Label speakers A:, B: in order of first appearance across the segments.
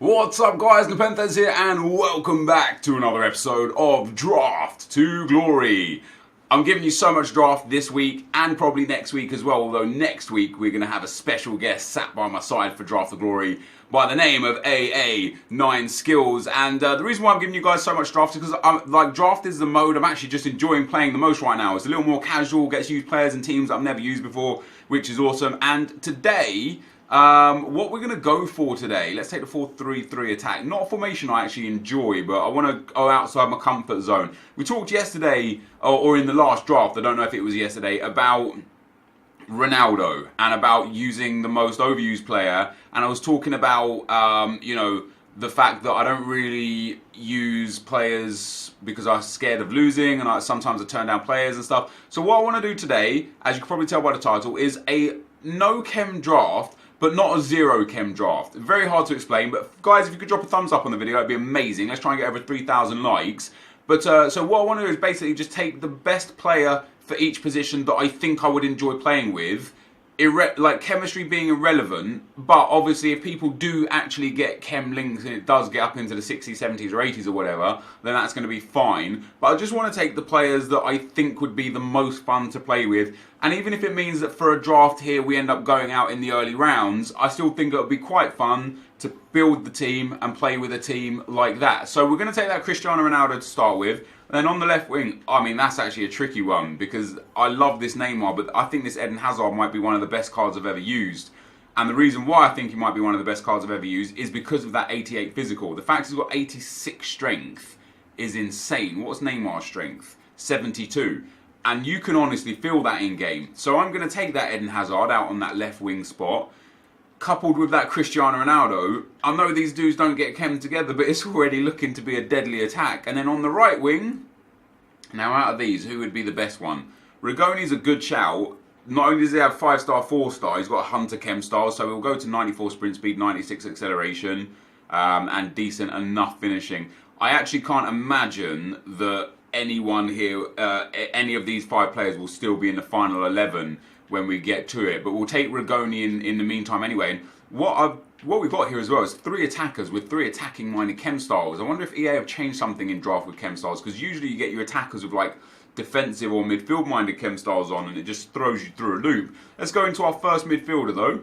A: What's up guys, NepentheZ here and welcome back to another episode of Draft to Glory. I'm giving you so much draft this week and probably next week as well, although next week we're going to have a special guest sat by my side for Draft to Glory by the name of AA9 Skills. And the reason why I'm giving you guys so much draft is because draft is the mode I'm actually just enjoying playing the most right now. It's a little more casual, gets used players and teams I've never used before, which is awesome. And today, what we're going to go for today, let's take the 4-3-3 attack. Not a formation I actually enjoy, but I want to go outside my comfort zone. We talked yesterday, or in the last draft, I don't know if it was yesterday, about Ronaldo and about using the most overused player. And I was talking about, the fact that I don't really use players because I'm scared of losing, and sometimes I turn down players and stuff. So what I want to do today, as you can probably tell by the title, is a no-chem draft, but not a zero-chem draft. Very hard to explain, but guys, if you could drop a thumbs up on the video, it'd be amazing. Let's try and get over 3,000 likes. But so what I want to do is basically just take the best player for each position that I think I would enjoy playing with. Like chemistry being irrelevant, but obviously if people do actually get chem links and it does get up into the 60s, 70s or 80s or whatever, then that's going to be fine. But I just want to take the players that I think would be the most fun to play with. And even if it means that for a draft here we end up going out in the early rounds, I still think it would be quite fun to build the team and play with a team like that. So we're going to take that Cristiano Ronaldo to start with. And then on the left wing, I mean, that's actually a tricky one because I love this Neymar, but I think this Eden Hazard might be one of the best cards I've ever used. And the reason why I think he might be one of the best cards I've ever used is because of that 88 physical. The fact he's got 86 strength is insane. What's Neymar's strength? 72. And you can honestly feel that in game. So I'm going to take that Eden Hazard out on that left wing spot, coupled with that Cristiano Ronaldo. I know these dudes don't get chem together, but it's already looking to be a deadly attack. And then on the right wing, now out of these, who would be the best one? Rigoni's a good shout. Not only does he have 5-star, 4-star, he's got a Hunter chem style, so he'll go to 94 sprint speed, 96 acceleration, and decent enough finishing. I actually can't imagine that anyone here, any of these 5 players will still be in the final 11 when we get to it, but we'll take Rigoni in the meantime anyway. And what we've got here as well is 3 attackers with 3 attacking minded chem styles. I wonder if EA have changed something in draft with chem styles, because usually you get your attackers with like defensive or midfield minded chem styles on and it just throws you through a loop. Let's go into our first midfielder though.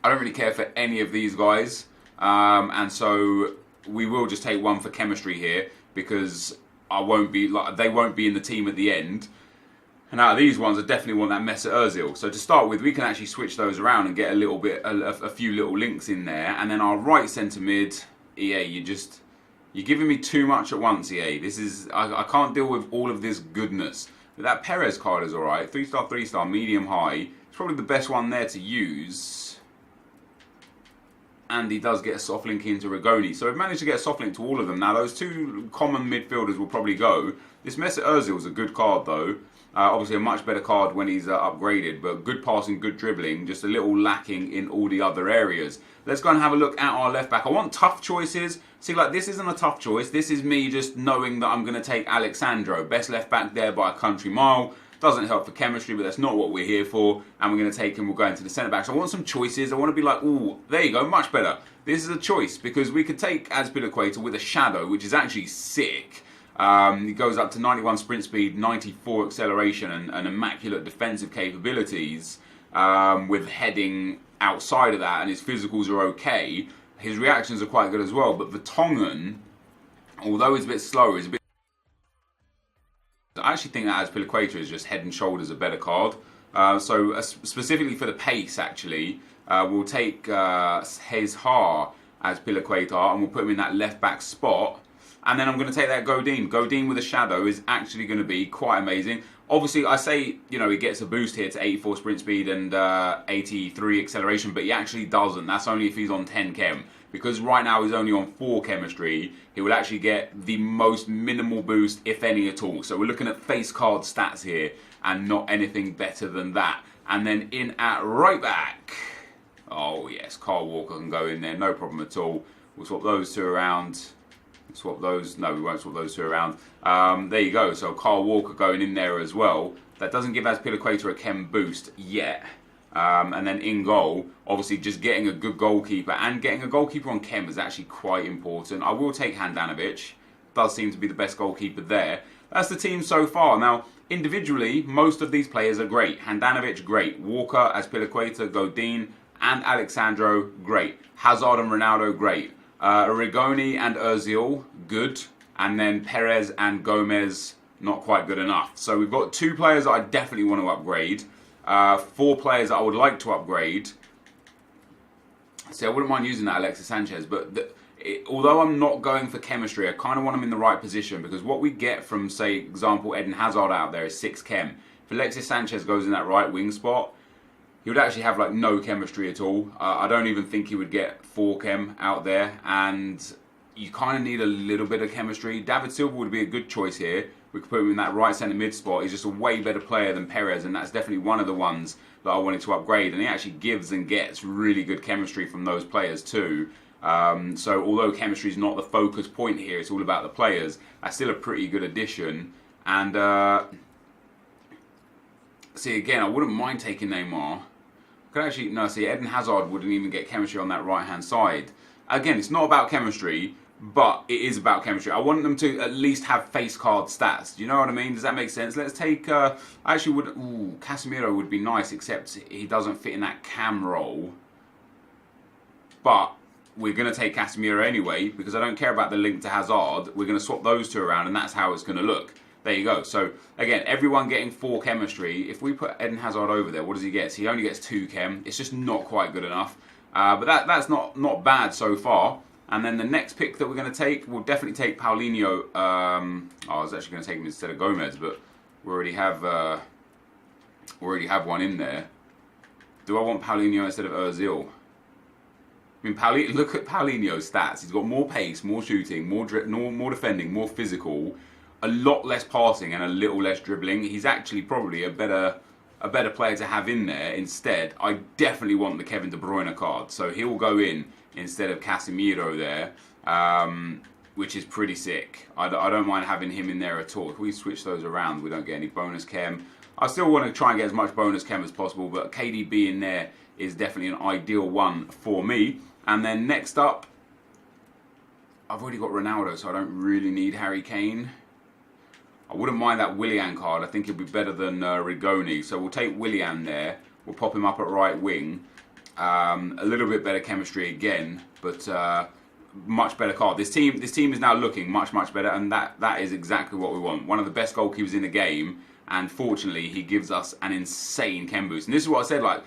A: I don't really care for any of these guys, and so we will just take one for chemistry here because they won't be in the team at the end. And out of these ones, I definitely want that Mesut Ozil. So to start with, we can actually switch those around and get a few little links in there. And then our right centre mid, EA, you're giving me too much at once, EA. I can't deal with all of this goodness. But that Perez card is alright. 3-star, 3-star, medium high. It's probably the best one there to use. And he does get a soft link into Rigoni. So we've managed to get a soft link to all of them. Now those 2 common midfielders will probably go. This Mesut Ozil is a good card though. Obviously a much better card when he's upgraded, but good passing, good dribbling, just a little lacking in all the other areas. Let's go and have a look at our left back. I want tough choices. See, like this isn't a tough choice. This is me just knowing that I'm going to take Alexandro. Best left back there by a country mile. Doesn't help for chemistry, but that's not what we're here for. And we're going to take him, we'll go into the centre back. So I want some choices. I want to be like, ooh, there you go, much better. This is a choice because we could take Azpilicueta with a shadow, which is actually sick. He goes up to 91 sprint speed, 94 acceleration, and immaculate defensive capabilities with heading outside of that, and his physicals are okay. His reactions are quite good as well, but Vertonghen, although he's a bit slower, is a bit... I actually think that Azpilicueta is just head and shoulders a better card. So specifically for the pace, actually, we'll take Hazard Azpilicueta, and we'll put him in that left back spot. And then I'm going to take that Godin. Godin with a shadow is actually going to be quite amazing. Obviously, I say, he gets a boost here to 84 sprint speed and 83 acceleration, but he actually doesn't. That's only if he's on 10 chem. Because right now he's only on 4 chemistry, he will actually get the most minimal boost, if any at all. So we're looking at face card stats here, and not anything better than that. And then in at right back, oh yes, Kyle Walker can go in there, no problem at all. We'll swap those 2 around. Swap those, no, we won't swap those 2 around. There you go, so Kyle Walker going in there as well. That doesn't give Azpilicueta a chem boost yet. And then in goal, obviously just getting a good goalkeeper and getting a goalkeeper on chem is actually quite important. I will take Handanovic. Does seem to be the best goalkeeper there. That's the team so far. Now, individually, most of these players are great. Handanovic, great. Walker, Azpilicueta, Godin, and Alexandro, great. Hazard and Ronaldo, great. Rigoni and Ozil, good. And then Perez and Gomez, not quite good enough. So we've got 2 players that I definitely want to upgrade. 4 players that I would like to upgrade. See, I wouldn't mind using that Alexis Sanchez, but although I'm not going for chemistry, I kind of want him in the right position, because what we get from, say, example, Eden Hazard out there is 6 chem. If Alexis Sanchez goes in that right wing spot, he would actually have like no chemistry at all. I don't even think he would get 4 chem out there, and you kind of need a little bit of chemistry. David Silva would be a good choice here. We could put him in that right centre mid spot. He's just a way better player than Perez, and that's definitely one of the ones that I wanted to upgrade. And he actually gives and gets really good chemistry from those players too. So although chemistry is not the focus point here, it's all about the players. That's still a pretty good addition. And see, again, I wouldn't mind taking Neymar. Could actually, no, see, Eden Hazard wouldn't even get chemistry on that right-hand side. Again, it's not about chemistry, but it is about chemistry. I want them to at least have face card stats. Do you know what I mean? Does that make sense? Let's take, Casemiro would be nice, except he doesn't fit in that cam role. But we're going to take Casemiro anyway, because I don't care about the link to Hazard. We're going to swap those 2 around, and that's how it's going to look. There you go. So, again, everyone getting 4 chemistry. If we put Eden Hazard over there, what does he get? He only gets 2 chem. It's just not quite good enough. But that's not bad so far. And then the next pick that we're going to take, we'll definitely take Paulinho. I was actually going to take him instead of Gomez, but we already have one in there. Do I want Paulinho instead of Ozil? I mean, look at Paulinho's stats. He's got more pace, more shooting, more defending, more physical, a lot less passing, and a little less dribbling. He's actually probably a better player to have in there instead. I definitely want the Kevin De Bruyne card, so he'll go in instead of Casemiro there, which is pretty sick. I don't mind having him in there at all. If we switch those around, we don't get any bonus chem. I still want to try and get as much bonus chem as possible, but KDB in there is definitely an ideal one for me. And then next up, I've already got Ronaldo, so I don't really need Harry Kane. I wouldn't mind that Willian card. I think he'll be better than Rigoni. So we'll take Willian there. We'll pop him up at right wing. A little bit better chemistry again, but much better card. This team is now looking much better, and that is exactly what we want. One of the best goalkeepers in the game, and fortunately he gives us an insane chem boost. And this is what I said, like,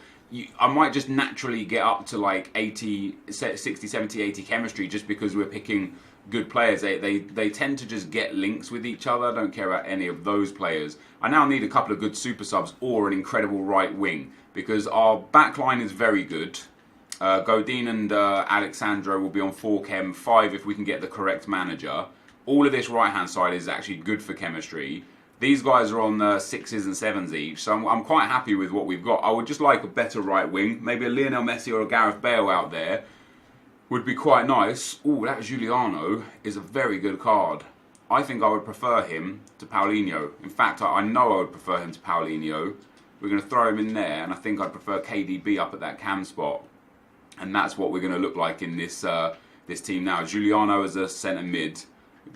A: I might just naturally get up to like 80, 60, 70, 80 chemistry just because we're picking good players. They tend to just get links with each other. I don't care about any of those players. I now need a couple of good super subs or an incredible right wing, because our back line is very good. Godin and Alexandro will be on 4 chem, 5 if we can get the correct manager. All of this right hand side is actually good for chemistry. These guys are on 6s and 7s each, so I'm quite happy with what we've got. I would just like a better right wing. Maybe a Lionel Messi or a Gareth Bale out there would be quite nice. Ooh, that Giuliano is a very good card. I think I would prefer him to Paulinho. In fact, I know I would prefer him to Paulinho. We're going to throw him in there, and I think I'd prefer KDB up at that cam spot. And that's what we're going to look like in this this team now. Giuliano as a centre mid,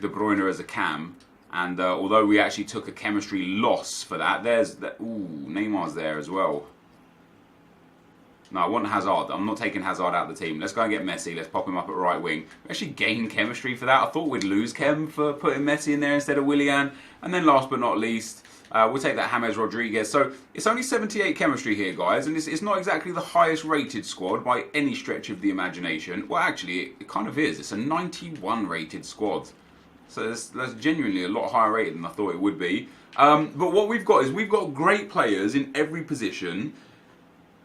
A: De Bruyne as a cam. And although we actually took a chemistry loss for that, there's that. Ooh, Neymar's there as well. No, I want Hazard. I'm not taking Hazard out of the team. Let's go and get Messi. Let's pop him up at right wing. We actually gained chemistry for that. I thought we'd lose chem for putting Messi in there instead of Willian. And then last but not least, we'll take that James Rodriguez. So it's only 78 chemistry here, guys. And it's not exactly the highest rated squad by any stretch of the imagination. Well, actually, it kind of is. It's a 91 rated squad. So that's genuinely a lot higher rated than I thought it would be. But what we've got is we've got great players in every position.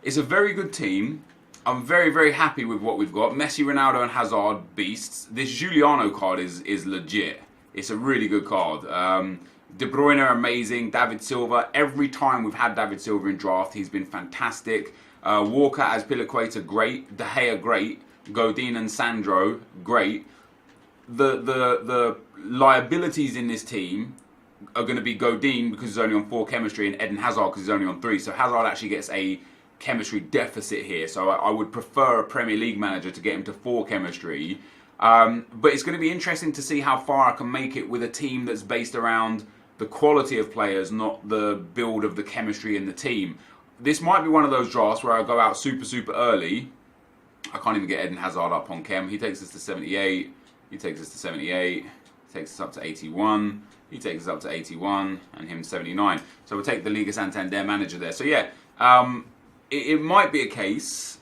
A: It's a very good team. I'm very, very happy with what we've got. Messi, Ronaldo and Hazard, beasts. This Giuliano card is legit. It's a really good card. De Bruyne, amazing. David Silva. Every time we've had David Silva in draft, he's been fantastic. Walker, Azpilicueta, great. De Gea, great. Godin and Sandro, great. The liabilities in this team are going to be Godin because he's only on 4 chemistry and Eden Hazard because he's only on 3. So Hazard actually gets a chemistry deficit here, so I would prefer a Premier League manager to get him to 4 chemistry. But it's going to be interesting to see how far I can make it with a team that's based around the quality of players, not the build of the chemistry in the team. This might be one of those drafts where I go out super early. I can't even get Eden Hazard up on chem. He takes us to 78. He takes us to 78. He takes us up to 81. He takes us up to 81. And him 79. So we'll take the Liga Santander manager there. So yeah, it might be a case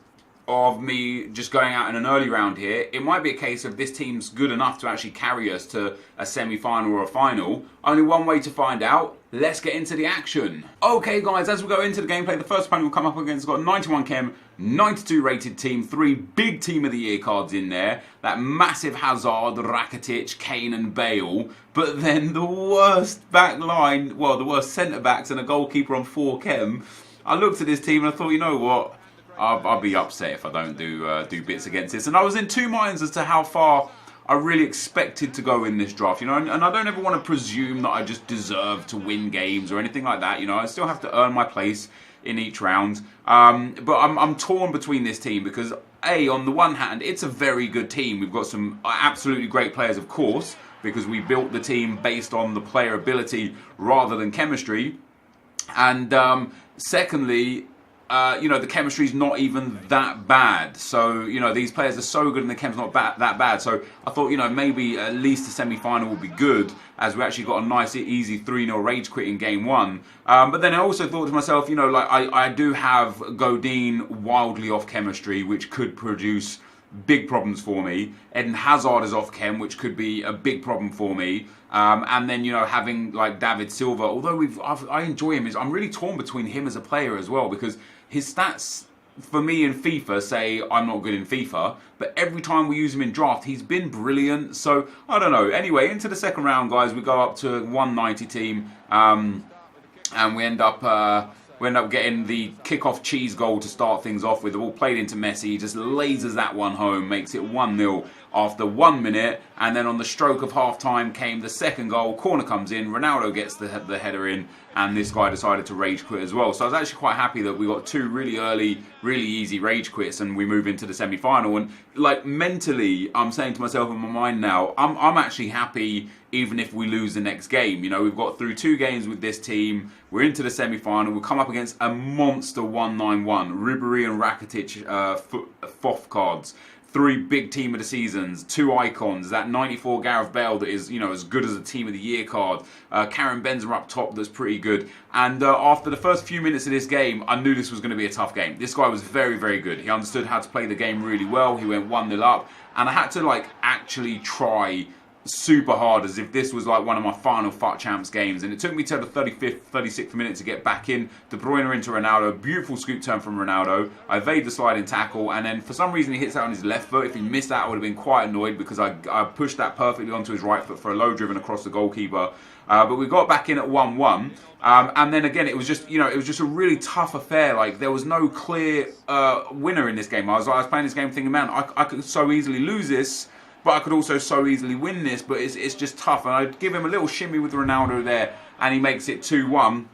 A: of me just going out in an early round here. It might be a case of this team's good enough to actually carry us to a semi-final or a final. Only one way to find out. Let's get into the action. Okay guys, as we go into the gameplay, the first opponent we'll come up against has got 91 chem, 92 rated team, 3 big team of the year cards in there. That massive Hazard, Rakitic, Kane and Bale. But then the worst back line, well, the worst centre backs and a goalkeeper on 4 chem. I looked at this team and I thought, you know what? I'll be upset if I don't do bits against this. And I was in 2 minds as to how far I really expected to go in this draft, you know, and I don't ever want to presume that I just deserve to win games or anything like that, you know. I still have to earn my place in each round. But I'm torn between this team because, A, on the one hand, it's a very good team. We've got some absolutely great players, of course, because we built the team based on the player ability rather than chemistry. And secondly, you know, the chemistry's not even that bad. So, you know, these players are so good and the chem's not that bad. So I thought, you know, maybe at least a semi-final would be good, as we actually got a nice, easy 3-0 rage quit in game 1. But then I also thought to myself, you know, like I do have Godin wildly off chemistry, which could produce big problems for me. Eden Hazard is off chem, which could be a big problem for me. And then, you know, having like David Silva, although I enjoy him, I'm really torn between him as a player as well, because his stats for me in FIFA say I'm not good in FIFA, but every time we use him in draft, he's been brilliant. So I don't know. Anyway, into the second round, guys, we go up to 190 team, and we end up getting the kick-off cheese goal to start things off with. The ball played into Messi, he just lasers that one home, makes it 1-0 after 1 minute, and then on the stroke of half-time came the second goal. Corner comes in, Ronaldo gets the header in, and this guy decided to rage quit as well. So I was actually quite happy that we got 2 really early, really easy rage quits, and we move into the semi-final. And like mentally, I'm saying to myself in my mind now, I'm actually happy even if we lose the next game. You know, we've got through 2 games with this team. We're into the semi-final. We'll come up against a monster 191. Ribery and Rakitic FOF cards. 3 big team of the seasons, 2 icons, that 94 Gareth Bale that is, you know, as good as a team of the year card, Karim Benzema up top that's pretty good. And after the first few minutes of this game, I knew this was going to be a tough game. This guy was very, very good. He understood how to play the game really well. He went 1-0 up, and I had to like actually try super hard as if this was like one of my final FUT Champs games, and it took me till the 35th, 36th minute to get back in. De Bruyne into Ronaldo, beautiful scoop turn from Ronaldo. I evade the sliding tackle, and then for some reason he hits out on his left foot. If he missed that, I would have been quite annoyed because I pushed that perfectly onto his right foot for a low driven across the goalkeeper. But we got back in at 1-1, and then again it was just, you know, it was just a really tough affair. Like there was no clear winner in this game. I was playing this game thinking, man, I could so easily lose this, but I could also so easily win this, but it's just tough. And I'd give him a little shimmy with Ronaldo there, and he makes it 2-1.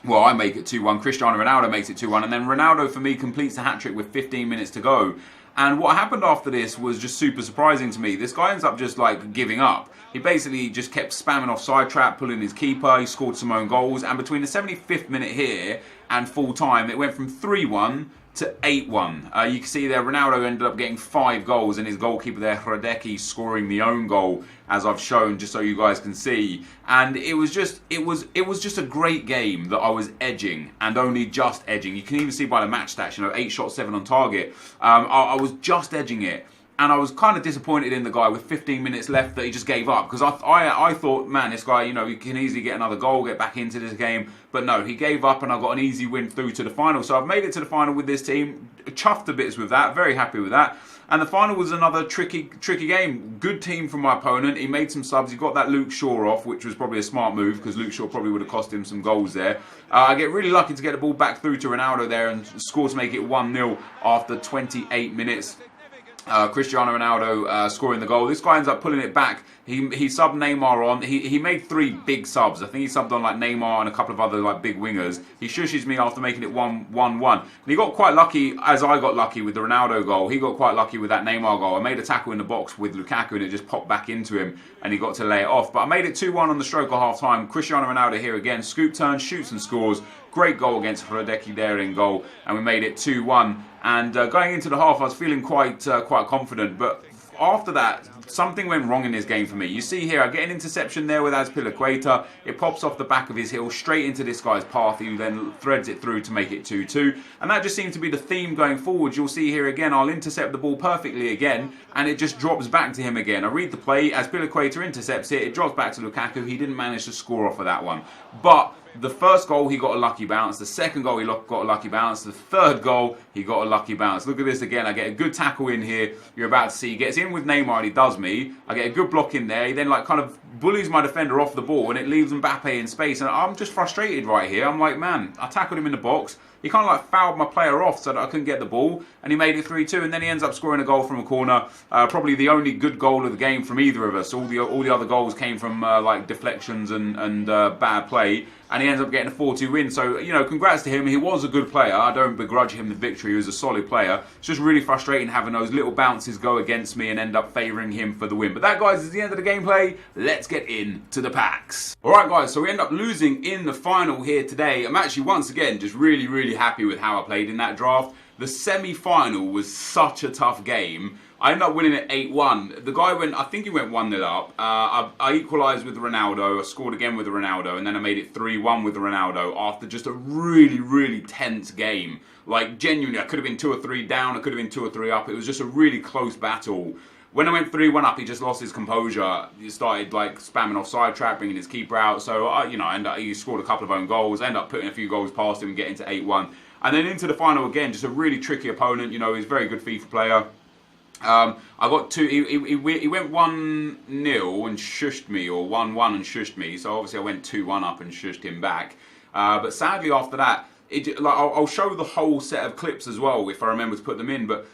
A: Well, I make it 2-1. Cristiano Ronaldo makes it 2-1. And then Ronaldo, for me, completes the hat-trick with 15 minutes to go. And what happened after this was just super surprising to me. This guy ends up just, like, giving up. He basically just kept spamming offside trap, pulling his keeper. He scored some own goals. And between the 75th minute here and full time, it went from 3-1 to 8-1. You can see there Ronaldo ended up getting 5 goals, and his goalkeeper there, Hradecki, scoring the own goal, as I've shown, just so you guys can see. And it was just a great game that I was edging, and only just edging. You can even see by the match stats, you know, 8 shots, 7 on target. I was just edging it. And I was kind of disappointed in the guy with 15 minutes left that he just gave up. Because I thought, man, this guy, you know, he can easily get another goal, get back into this game. But no, he gave up, and I got an easy win through to the final. So I've made it to the final with this team. Chuffed to bits with that. Very happy with that. And the final was another tricky game. Good team from my opponent. He made some subs. He got that Luke Shaw off, which was probably a smart move, because Luke Shaw probably would have cost him some goals there. I get really lucky to get the ball back through to Ronaldo there and score to make it 1-0 after 28 minutes. Cristiano Ronaldo scoring the goal. This guy ends up pulling it back. He subbed Neymar on. He made 3 big subs. I think he subbed on like Neymar and a couple of other like big wingers. He shushes me after making it 1-1. And he got quite lucky, as I got lucky with the Ronaldo goal. He got quite lucky with that Neymar goal. I made a tackle in the box with Lukaku and it just popped back into him and he got to lay it off. But I made it 2-1 on the stroke of half time. Cristiano Ronaldo here again. Scoop turn, shoots and scores. Great goal against Hradecki there in goal. And we made it 2-1. And going into the half, I was feeling quite confident. But after that, something went wrong in this game for me. You see here, I get an interception there with Azpilicueta. It pops off the back of his heel straight into this guy's path, who then threads it through to make it 2-2. And that just seemed to be the theme going forward. You'll see here again, I'll intercept the ball perfectly again, and it just drops back to him again. I read the play, Azpilicueta intercepts it, it drops back to Lukaku. He didn't manage to score off of that one. But the first goal, he got a lucky bounce. The second goal, he got a lucky bounce. The third goal, he got a lucky bounce. Look at this again. I get a good tackle in here. You're about to see. He gets in with Neymar and he does me. I get a good block in there. He then like kind of bullies my defender off the ball and it leaves Mbappe in space. And I'm just frustrated right here. I'm like, man, I tackled him in the box. He kind of like fouled my player off so that I couldn't get the ball, and he made it 3-2, and then he ends up scoring a goal from a corner. Probably the only good goal of the game from either of us. All the other goals came from like deflections and bad play, and he ends up getting a 4-2 win. So, you know, congrats to him. He was a good player. I don't begrudge him the victory. He was a solid player. It's just really frustrating having those little bounces go against me and end up favouring him for the win. But that, guys, is the end of the gameplay. Let's get into the packs. All right, guys, so we end up losing in the final here today. I'm actually, once again, just really happy with how I played in that draft. The semi-final was such a tough game. I ended up winning it 8-1. The guy went, I think he went 1-0 up. I equalised with Ronaldo. I scored again with Ronaldo. And then I made it 3-1 with Ronaldo after just a really tense game. Like, genuinely, I could have been 2 or 3 down. I could have been 2 or 3 up. It was just a really close battle. When I went 3-1 up, he just lost his composure. He started like spamming offside trap, bringing his keeper out. So, you know, he scored a couple of own goals. Ended up putting a few goals past him and getting to 8-1. And then into the final again, just a really tricky opponent. You know, he's a very good FIFA player. I got 2. He went 1-0 and shushed me, or 1-1 and shushed me. So obviously I went 2-1 up and shushed him back. But sadly after that, I'll show the whole set of clips as well if I remember to put them in. But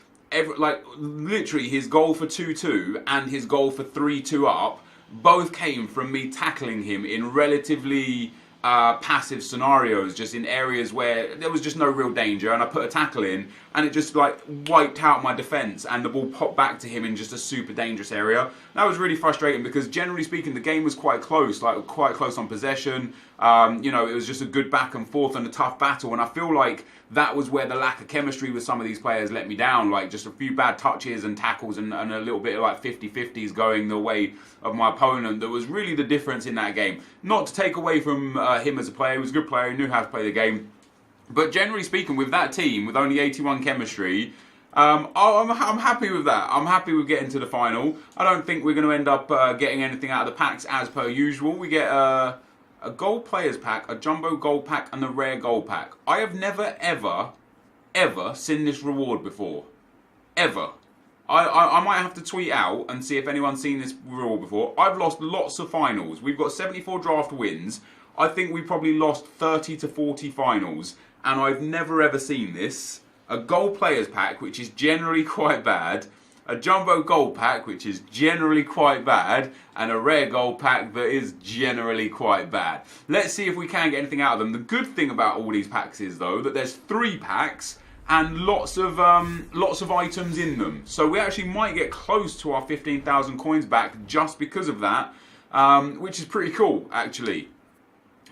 A: literally his goal for 2-2 and his goal for 3-2 up both came from me tackling him in relatively passive scenarios, just in areas where there was just no real danger, and I put a tackle in and it just like wiped out my defence and the ball popped back to him in just a super dangerous area. That was really frustrating because generally speaking the game was quite close, like quite close on possession. You know, it was just a good back and forth and a tough battle, and I feel like that was where the lack of chemistry with some of these players let me down. Like just a few bad touches and tackles and a little bit of like 50-50s going the way of my opponent. That was really the difference in that game. Not to take away from him as a player. He was a good player. He knew how to play the game. But generally speaking, with that team, with only 81 chemistry, I'm happy with that. I'm happy with getting to the final. I don't think we're going to end up getting anything out of the packs as per usual. We get a gold players pack, a jumbo gold pack, and a rare gold pack. I have never, ever seen this reward before. Ever. I might have to tweet out and see if anyone's seen this reward before. I've lost lots of finals. We've got 74 draft wins. I think we probably lost 30 to 40 finals. And I've never ever seen this. A gold players pack, which is generally quite bad. A jumbo gold pack, which is generally quite bad, and a rare gold pack that is generally quite bad. Let's see if we can get anything out of them. The good thing about all these packs is, though, that there's 3 packs and lots of items in them. So we actually might get close to our 15,000 coins back just because of that, which is pretty cool, actually.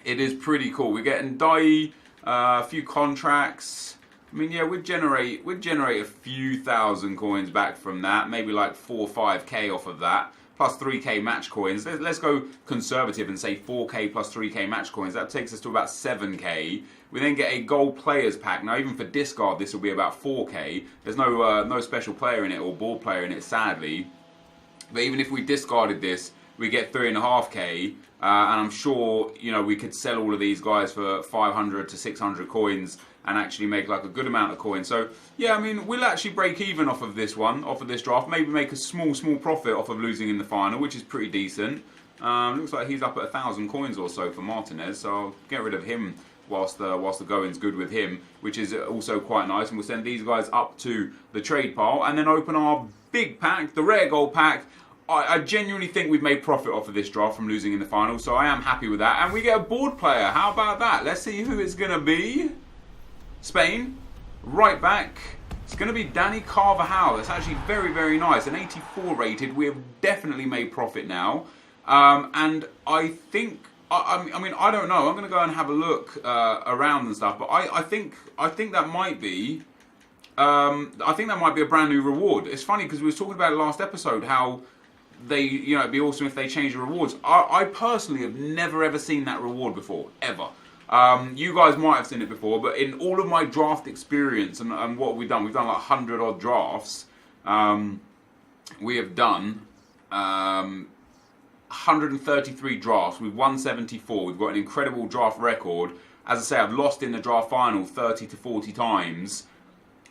A: It is pretty cool. We're getting Dai, a few contracts. I mean, yeah, we'd generate a few thousand coins back from that. Maybe like 4 or 5k off of that. Plus 3k match coins. Let's go conservative and say 4k plus 3k match coins. That takes us to about 7k. We then get a gold players pack. Now, even for discard, this will be about 4k. There's no special player in it or board player in it, sadly. But even if we discarded this, we get 3.5k. And I'm sure, you know, we could sell all of these guys for 500 to 600 coins and actually make like a good amount of coins. So yeah, I mean, we'll actually break even off of this one, off of this draft. Maybe make a small profit off of losing in the final, which is pretty decent. Looks like he's up at 1,000 coins or so for Martinez, so I'll get rid of him whilst the going's good with him, which is also quite nice. And we'll send these guys up to the trade pile and then open our big pack, the rare gold pack. I genuinely think we've made profit off of this draft from losing in the final, so I am happy with that. And we get a board player. How about that? Let's see who it's going to be. Spain, right back. It's going to be Danny Carvajal. That's actually very, very nice. An 84 rated. We have definitely made profit now. And I think, I mean, I don't know. I'm going to go and have a look around and stuff. But I think that might be, I think that might be a brand new reward. It's funny because we were talking about it last episode how they, you know, it'd be awesome if they change the rewards. I personally have never ever seen that reward before, ever. You guys might have seen it before, but in all of my draft experience and what we've done like 100 odd drafts. We have done 133 drafts. We've won 74. We've got an incredible draft record. As I say, I've lost in the draft final 30 to 40 times.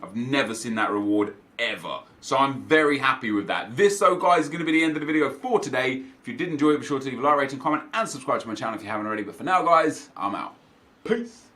A: I've never seen that reward ever. So I'm very happy with that. This, though, guys, is going to be the end of the video for today. If you did enjoy it, be sure to leave a like, rating, comment, and subscribe to my channel if you haven't already. But for now, guys, I'm out. Peace.